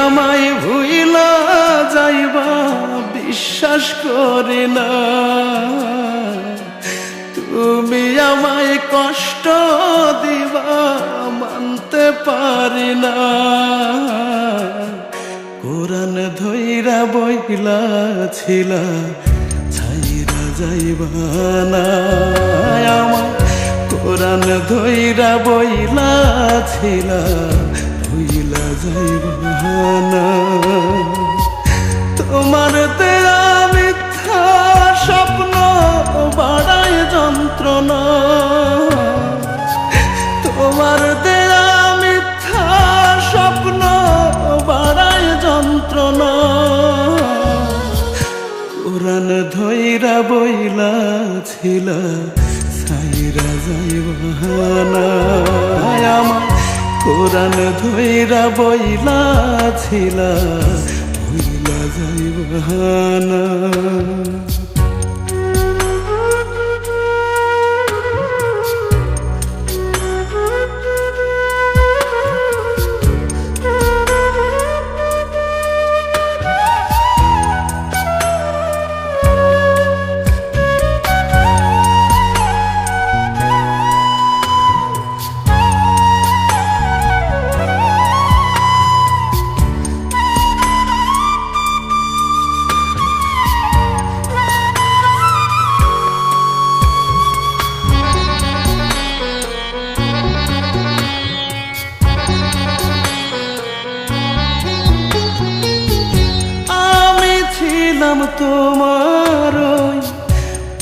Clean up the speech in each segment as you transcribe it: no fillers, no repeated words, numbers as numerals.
আমায় ভুইলা যাইবা বিশ্বাস করি না, তুমি আমায় কষ্ট দিবা মানতে পারি না। কোরআন ধইরা বইলা ছিলা ছাইরা যাইবা না আমায়, কোরআন ধইরা বইলা ছিলা ভুইলা যাইবা না। তোমার দেয়া মিথ্যা স্বপ্ন বাড়ায় যন্ত্রণা, তোমার দেয়া মিথ্যা স্বপ্ন বাড়ায় যন্ত্রণা। কোরআন ধইরা বইলা ছিলা ছাইরা যাইবা না আমায়, কোরআন ধইরা বইলা ছিলা ভুইলা যাইবা না। তোমার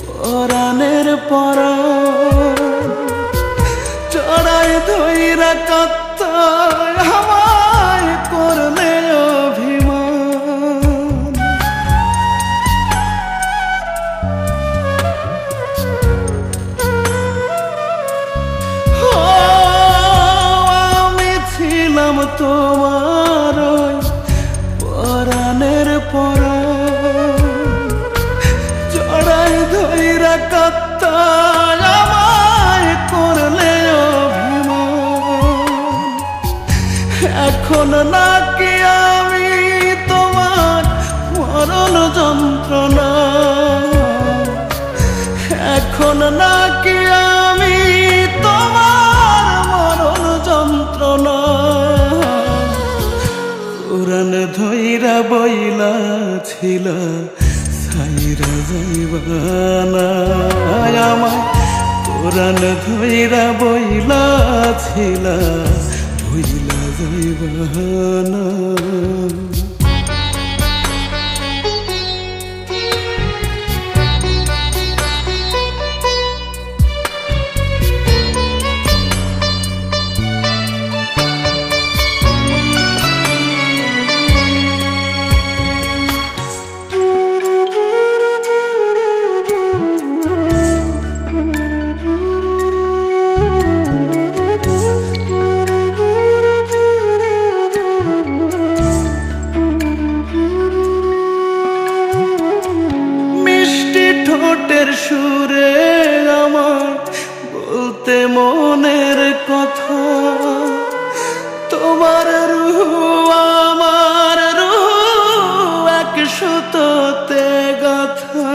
পরাণের পরাণ চড়াই ধইরা কাত্তায় আমায় করলে অভিমান। আমি ছিলাম তোমার পরাণের পরাণ ধইরা কাত্তায় আমায় করলে অভিমান। এখন নাকি আমি তোমার মরণ যন্ত্রণা, এখন নাকি আমি তোমার মরণ যন্ত্রণা। কোরআন ধইরা বইলা ছিলা ছাইরা যাইবা না আমায়, কোরআন ধইরা বইলা ছিলা ভুইলা যাইবা না। ঠোঁটের সুরে আমার বলতে মনের কথা, তোমার রূহ আমার রূহ এক সুতোতে গাথা।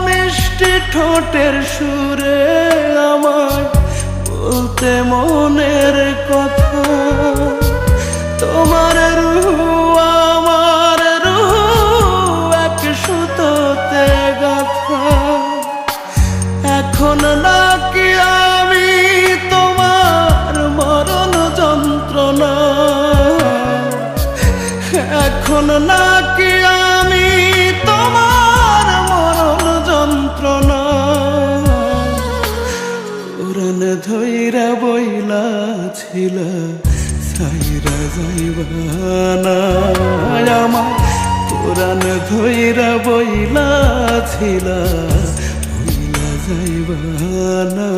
মিষ্টি ঠোঁটের সুরে আমার বলতে মনের কথা, তোমার রূহ আমার রূহ এক সুতোতে গাথা। এখন নাকি আমি তোমার মরণ যন্ত্রণা, এখন নাকি আমি তোমার মরণ যন্ত্রণা। কোরআন ধইরা বইলা ছিলা ছাইরা যাইবা না আমায়, কোরআন ধইরা বইলা ছিলা ভুইলা যাইবা না।